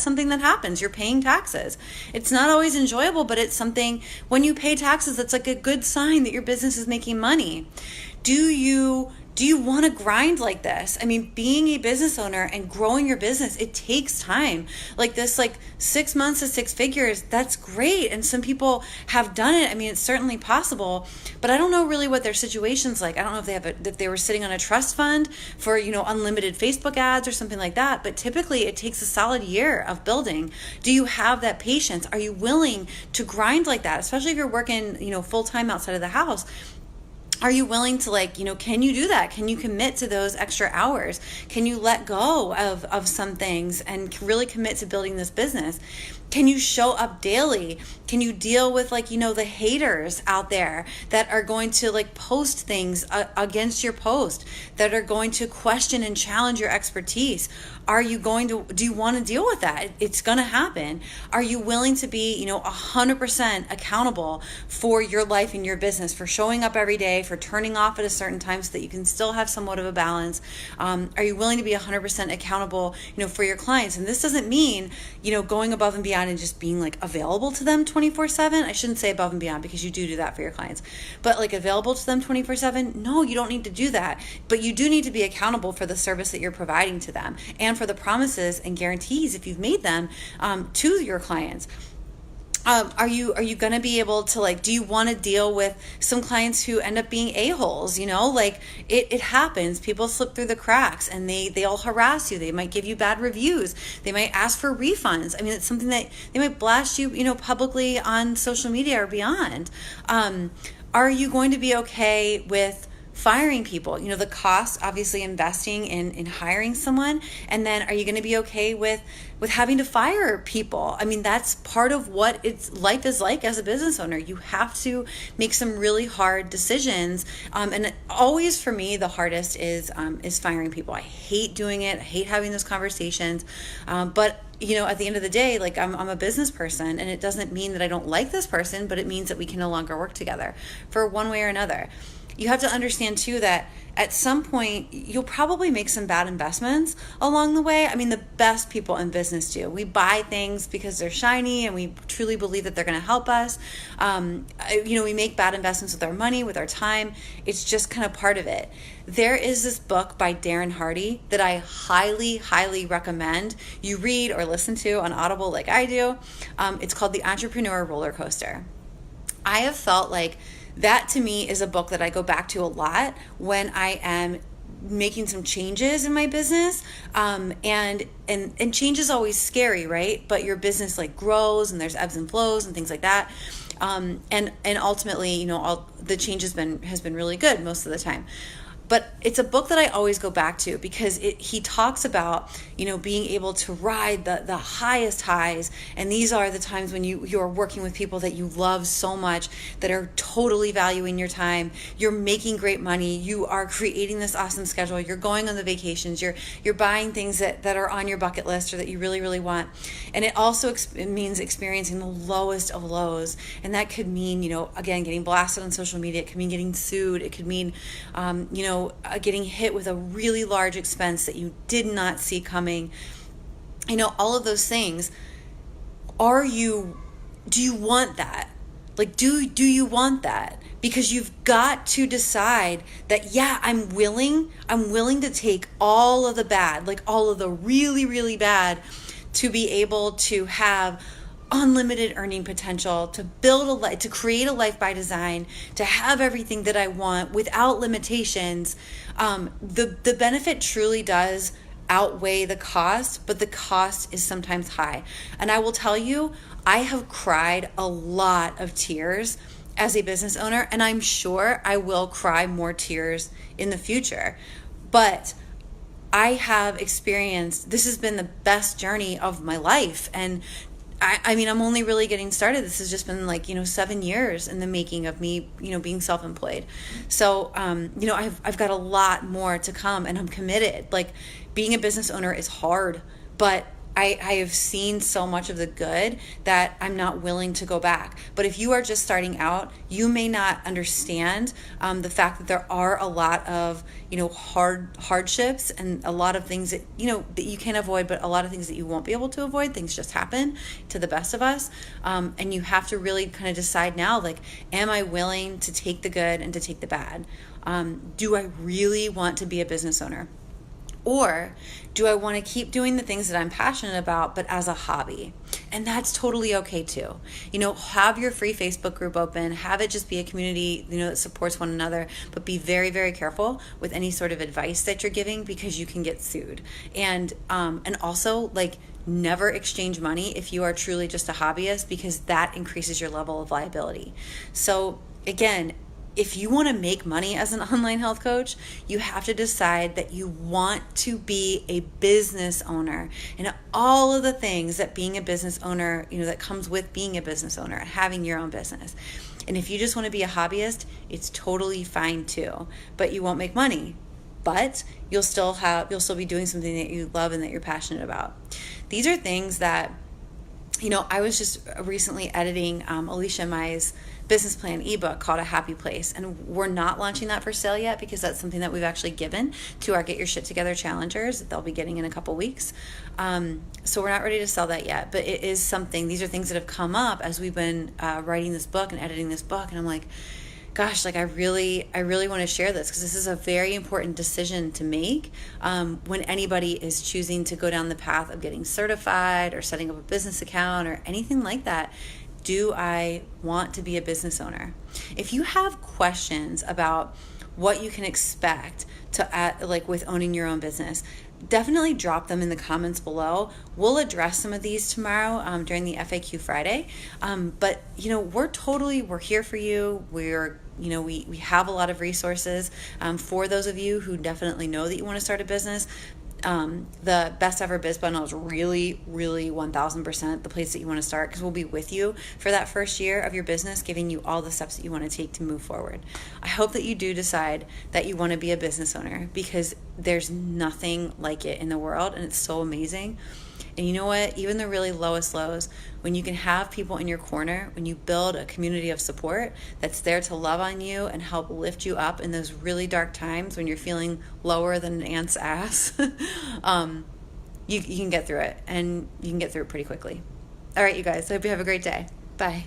something that happens. You're paying taxes. It's not always enjoyable, but it's something, when you pay taxes, it's like a good sign that your business is making money. Do you want to grind like this? I mean, being a business owner and growing your business, it takes time. Like this, like 6 months to six figures, that's great. And some people have done it. I mean, it's certainly possible, but I don't know really what their situation's like. I don't know if they were sitting on a trust fund for, unlimited Facebook ads or something like that. But typically it takes a solid year of building. Do you have that patience? Are you willing to grind like that? Especially if you're working, full time outside of the house. Are you willing to can you do that? Can you commit to those extra hours? Can you let go of some things and really commit to building this business? Can you show up daily? Can you deal with the haters out there that are going to post things against your post, that are going to question and challenge your expertise? Do you want to deal with that? It's going to happen. Are you willing to be, 100% accountable for your life and your business, for showing up every day, for turning off at a certain time so that you can still have somewhat of a balance? Are you willing to be 100% accountable, for your clients? And this doesn't mean, going above and beyond and just being available to them 24/7. I shouldn't say above and beyond, because you do that for your clients, but available to them 24/7. No, you don't need to do that, but you do need to be accountable for the service that you're providing to them and for the promises and guarantees, if you've made them, to your clients. Are you going to be able to do you want to deal with some clients who end up being a-holes? It happens. People slip through the cracks and they all harass you. They might give you bad reviews. They might ask for refunds. I mean, it's something that they might blast you, publicly on social media or beyond. Are you going to be okay with firing people? The cost, obviously, investing in hiring someone. And then are you going to be okay with having to fire people? I mean, that's part of what life is like as a business owner. You have to make some really hard decisions. And always for me, the hardest is firing people. I hate doing it. I hate having those conversations. But at the end of the day, I'm a business person, and it doesn't mean that I don't like this person, but it means that we can no longer work together for one way or another. You have to understand too that at some point you'll probably make some bad investments along the way. I mean, the best people in business do. We buy things because they're shiny and we truly believe that they're going to help us. We make bad investments with our money, with our time. It's just kind of part of it. There is this book by Darren Hardy that I highly, highly recommend you read or listen to on Audible like I do. It's called The Entrepreneur Roller Coaster. I have felt like that, to me, is a book that I go back to a lot when I am making some changes in my business. And change is always scary, right? But your business grows and there's ebbs and flows and things like that. And ultimately, all the change has been really good most of the time. But it's a book that I always go back to because he talks about, being able to ride the highest highs. And these are the times when you're working with people that you love so much, that are totally valuing your time. You're making great money. You are creating this awesome schedule. You're going on the vacations. You're buying things that are on your bucket list or that you really, really want. And it also means experiencing the lowest of lows. And that could mean, again, getting blasted on social media. It could mean getting sued. It could mean, getting hit with a really large expense that you did not see coming. All of those things. Do you want that? Do you want that? Because you've got to decide that, yeah, I'm willing to take all of the bad, all of the really, really bad, to be able to have unlimited earning potential, to build a life, to create a life by design, to have everything that I want without limitations. The benefit truly does outweigh the cost, but the cost is sometimes high. And I will tell you, I have cried a lot of tears as a business owner, and I'm sure I will cry more tears in the future. But I have experienced, this has been the best journey of my life. And I mean, I'm only really getting started. This has just been 7 years in the making of me, being self-employed. So, I've got a lot more to come, and I'm committed. Being a business owner is hard, but I have seen so much of the good that I'm not willing to go back. But if you are just starting out, you may not understand the fact that there are a lot of, hardships and a lot of things that, that you can avoid, but a lot of things that you won't be able to avoid. Things just happen to the best of us. And you have to really kind of decide now, like, am I willing to take the good and to take the bad? Do I really want to be a business owner? Or do I want to keep doing the things that I'm passionate about, but as a hobby? And that's totally okay too. Have your free Facebook group open, have it just be a community, that supports one another, but be very, very careful with any sort of advice that you're giving because you can get sued. And also, like, never exchange money if you are truly just a hobbyist, because that increases your level of liability. So again, if you want to make money as an online health coach, you have to decide that you want to be a business owner, and all of the things that being a business owner, that comes with being a business owner and having your own business. And if you just want to be a hobbyist, it's totally fine too, but you won't make money. But you'll still be doing something that you love and that you're passionate about. These are things that, I was just recently editing Alicia Mai's business plan ebook called A Happy Place, and we're not launching that for sale yet because that's something that we've actually given to our Get Your Shit Together challengers that they'll be getting in a couple weeks. So we're not ready to sell that yet, but it is something. These are things that have come up as we've been writing this book and editing this book, and I'm like, gosh, like I really want to share this because this is a very important decision to make when anybody is choosing to go down the path of getting certified or setting up a business account or anything like that. Do I want to be a business owner? If you have questions about what you can expect to like with owning your own business, definitely drop them in the comments below. We'll address some of these tomorrow during the FAQ Friday. But we're here for you. We have a lot of resources for those of you who definitely know that you want to start a business. The Best Ever Biz Bundle is really, really 1000% the place that you want to start, because we'll be with you for that first year of your business, giving you all the steps that you want to take to move forward. I hope that you do decide that you want to be a business owner, because there's nothing like it in the world, and it's so amazing. And you know what? Even the really lowest lows, when you can have people in your corner, when you build a community of support that's there to love on you and help lift you up in those really dark times when you're feeling lower than an ant's ass, you can get through it, and you can get through it pretty quickly. All right, you guys, I hope you have a great day. Bye.